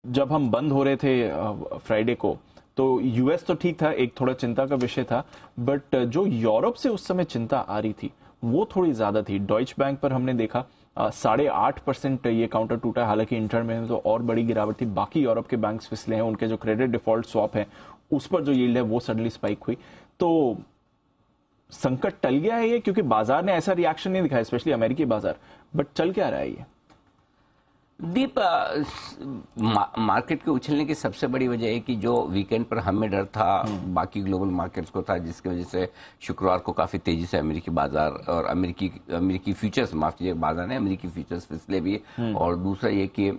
जब हम बंद हो रहे थे फ्राइडे को, तो यूएस तो ठीक था, एक थोड़ा चिंता का विषय था, बट जो यूरोप से उस समय चिंता आ रही थी वो थोड़ी ज्यादा थी। डॉइच बैंक पर हमने देखा 8.5% ये काउंटर टूटा है। हालांकि इंटर में तो और बड़ी गिरावट थी। बाकी यूरोप के बैंक्स फिसले हैं, उनके जो क्रेडिट डिफॉल्ट स्वैप है उस पर जो यील्ड है वो सडनली स्पाइक हुई। तो संकट टल गया है ये, क्योंकि बाजार ने ऐसा रिएक्शन नहीं दिखाया, स्पेशली अमेरिकी बाजार, बट चल क्या रहा है ये? दीप, मार्केट के उछलने की सबसे बड़ी वजह है कि जो वीकेंड पर हमें डर था, बाकी ग्लोबल मार्केट्स को था, जिसकी वजह से शुक्रवार को काफी तेजी से अमेरिकी बाजार और अमेरिकी फ्यूचर्स, माफ कीजिए बाजार ने, अमेरिकी फ्यूचर्स फिसले भी। और दूसरा ये कि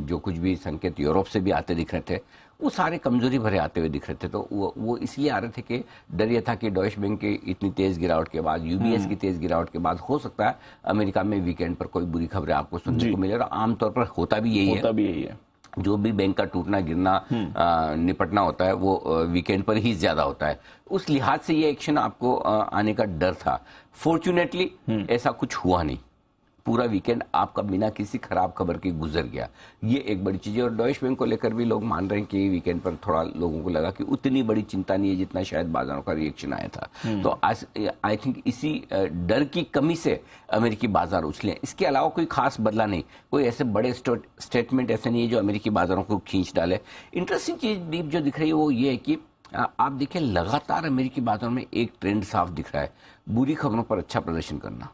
जो कुछ भी संकेत यूरोप से भी आते दिख रहे थे वो सारे कमजोरी भरे आते हुए दिख रहे थे। तो वो इसलिए आ रहे थे कि डर ये था कि डॉइश बैंक की इतनी तेज गिरावट के बाद, यूबीएस की तेज गिरावट के बाद हो सकता है अमेरिका में वीकेंड पर कोई बुरी खबरें आपको सुनने को मिले। और आमतौर पर होता भी यही है। जो भी बैंक का टूटना गिरना निपटना होता है वो वीकेंड पर ही ज्यादा होता है। उस लिहाज से ये एक्शन आपको आने का डर था। फॉर्चुनेटली ऐसा कुछ हुआ नहीं। पूरा वीकेंड आपका बिना किसी खराब खबर के गुजर गया। ये एक बड़ी चीज है। और डॉइश बैंक को लेकर भी लोग मान रहे हैं कि वीकेंड पर थोड़ा लोगों को लगा कि उतनी बड़ी चिंता नहीं है जितना शायद बाजारों का रिएक्शन आया था। तो आई थिंक इसी डर की कमी से अमेरिकी बाजार उछले। इसके अलावा कोई खास बदला नहीं, कोई ऐसे बड़े स्टेटमेंट ऐसे नहीं है जो अमेरिकी बाजारों को खींच डाले। इंटरेस्टिंग चीज दीप जो दिख रही है वो ये है कि आप देखिए लगातार अमेरिकी बाजारों में एक ट्रेंड साफ दिख रहा है, बुरी खबरों पर अच्छा प्रदर्शन करना।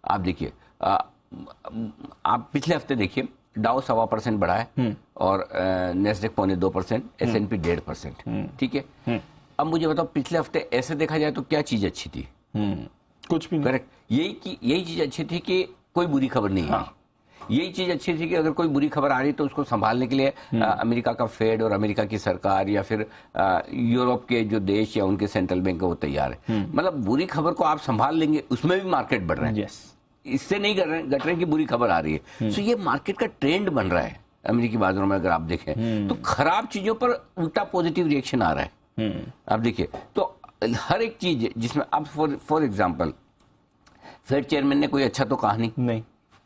आप देखिए, आप पिछले हफ्ते देखिए, डाउ 1.25% बढ़ा है और नेस्डेक 0.2%, S&P 1.5%। ठीक है। अब मुझे बताओ, पिछले हफ्ते ऐसे देखा जाए तो क्या चीज अच्छी थी? कुछ भी नहीं। करेक्ट। यही चीज अच्छी थी कि कोई बुरी खबर नहीं आई। यही चीज अच्छी थी कि अगर कोई बुरी खबर आ रही तो उसको संभालने के लिए अमेरिका का फेड और अमेरिका की सरकार या फिर यूरोप के जो देश या उनके सेंट्रल बैंक है वो तैयार है। मतलब बुरी खबर को आप संभाल लेंगे, उसमें भी मार्केट बढ़ रहे हैं। इससे नहीं घट रहे कि बुरी खबर आ रही है। तो ये मार्केट का ट्रेंड बन रहा है अमेरिकी बाजारों में। अगर आप देखें तो खराब चीजों पर उल्टा पॉजिटिव रिएक्शन आ रहा है। आप देखिए तो हर एक चीज जिसमें अब फॉर एग्जांपल फेड चेयरमैन ने कोई अच्छा तो कहा नहीं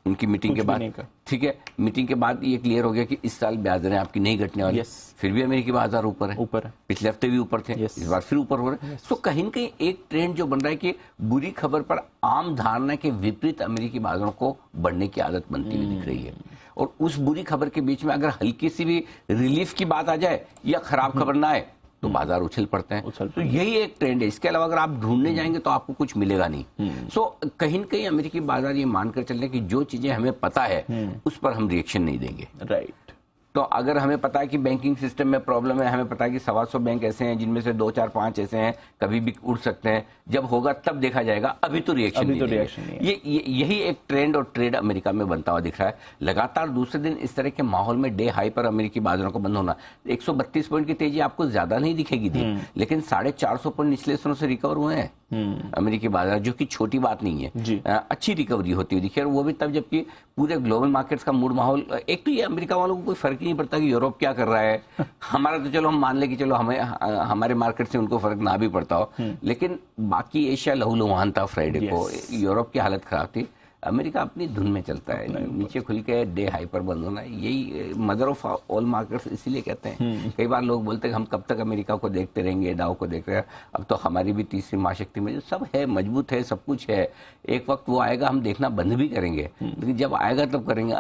उनकी मीटिंग के बाद। ठीक है, मीटिंग के बाद ये क्लियर हो गया कि इस साल ब्याज दरें आपकी नहीं घटने वाली। फिर भी अमेरिकी बाजार ऊपर है। पिछले हफ्ते भी ऊपर थे, इस बार फिर ऊपर हो रहे हैं। तो कहीं न कहीं एक ट्रेंड जो बन रहा है कि बुरी खबर पर आम धारणा के विपरीत अमेरिकी बाजारों को बढ़ने की आदत बनती हुई दिख रही है। और उस बुरी खबर के बीच में अगर हल्की सी भी रिलीफ की बात आ जाए या खराब खबर ना आए तो बाजार उछल पड़ते हैं। तो यही एक ट्रेंड है। इसके अलावा अगर आप ढूंढने जाएंगे तो आपको कुछ मिलेगा नहीं। सो कहीं न कहीं अमेरिकी बाजार ये मानकर चल रहे हैं कि जो चीजें हमें पता है उस पर हम रिएक्शन नहीं देंगे। राइट। तो अगर हमें पता है कि बैंकिंग सिस्टम में प्रॉब्लम है, हमें पता है कि 125 बैंक ऐसे हैं जिनमें से 2, 4, 5 ऐसे हैं कभी भी उड़ सकते हैं, जब होगा तब देखा जाएगा। अभी तो रिएक्शन नहीं है। यही एक ट्रेंड और ट्रेड अमेरिका में बनता हुआ दिख रहा है। लगातार दूसरे दिन इस तरह के माहौल में डे हाई पर अमेरिकी बाजारों को बंद होना। 132 पॉइंट की तेजी आपको ज्यादा नहीं दिखेगी थी, लेकिन 450 पॉइंट निचले स्तरों से रिकवर हुए हैं अमेरिकी बाजार, जो कि छोटी बात नहीं है। अच्छी रिकवरी होती हुई दिखी, और वो भी तब जबकि पूरे ग्लोबल मार्केट्स का मूड माहौल, एक तो ये अमेरिका वालों को कोई फर्क ही नहीं पड़ता कि यूरोप क्या कर रहा है। हमारा तो चलो हम मान ले कि चलो हमें हमारे मार्केट से उनको फर्क ना भी पड़ता हो, लेकिन बाकी एशिया लहूलुहान था फ्राइडे को। यूरोप की हालत खराब थी। अमेरिका अपनी धुन में चलता है, नीचे खुल के डे हाई पर बंद होना। यही मदर ऑफ ऑल मार्केट्स इसीलिए कहते हैं। कई बार लोग बोलते हैं हम कब तक अमेरिका को देखते रहेंगे, डाउ को देख रहे हैं। अब तो हमारी भी तीसरी महाशक्ति में जो सब है, मजबूत है, सब कुछ है। एक वक्त वो आएगा हम देखना बंद भी करेंगे, लेकिन जब आएगा तब करेंगे।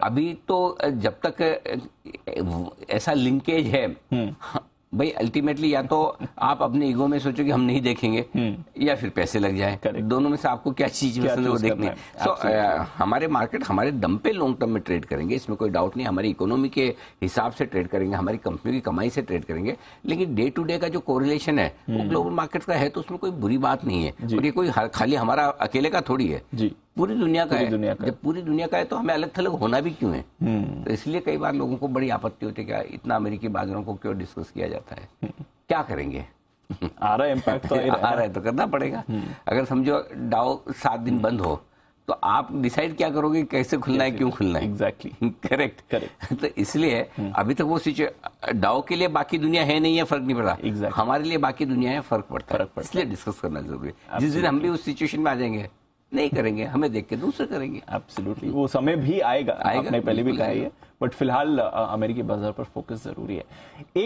अभी तो जब तक ऐसा लिंकेज है भाई, अल्टीमेटली या तो आप अपने ईगो में सोचो कि हम नहीं देखेंगे, या फिर पैसे लग जाए। दोनों में से आपको क्या चीज पसंद है वो देखनी है। सो हमारे मार्केट हमारे दम पे लॉन्ग टर्म में ट्रेड करेंगे, इसमें कोई डाउट नहीं। हमारी इकोनॉमी के हिसाब से ट्रेड करेंगे, हमारी कंपनियों की कमाई से ट्रेड करेंगे। लेकिन डे टू डे का जो कोरिलेशन है वो ग्लोबल मार्केट का है, तो उसमें कोई बुरी बात नहीं है। और ये कोई खाली हमारा अकेले का थोड़ी है, पूरी दुनिया का है। जब पूरी दुनिया का है तो हमें अलग थलग होना भी क्यों है? तो इसलिए कई बार लोगों को बड़ी आपत्ति होती है कि इतना अमेरिकी बाजारों को क्यों डिस्कस किया जाता है। क्या करेंगे? आ रहा है इम्पैक्ट तो आ रहा है तो करना पड़ेगा। अगर समझो डाउ 7 दिन बंद हो तो आप डिसाइड क्या करोगे, कैसे खुलना है, क्यों खुलना है? Exactly correct. तो इसलिए अभी तक वो डाउ के लिए बाकी दुनिया है नहीं है, फर्क नहीं पड़ा। हमारे लिए बाकी दुनिया है, फर्क पड़ता है। इसलिए डिस्कस करना जरूरी है। जिस दिन हम भी उस सिचुएशन में आ जाएंगे नहीं करेंगे, हमें देख के दूसरे करेंगे। एब्सोल्युटली, वो समय भी आएगा, आपने पहले भी कहा है, बट फिलहाल अमेरिकी बाजार पर फोकस जरूरी है।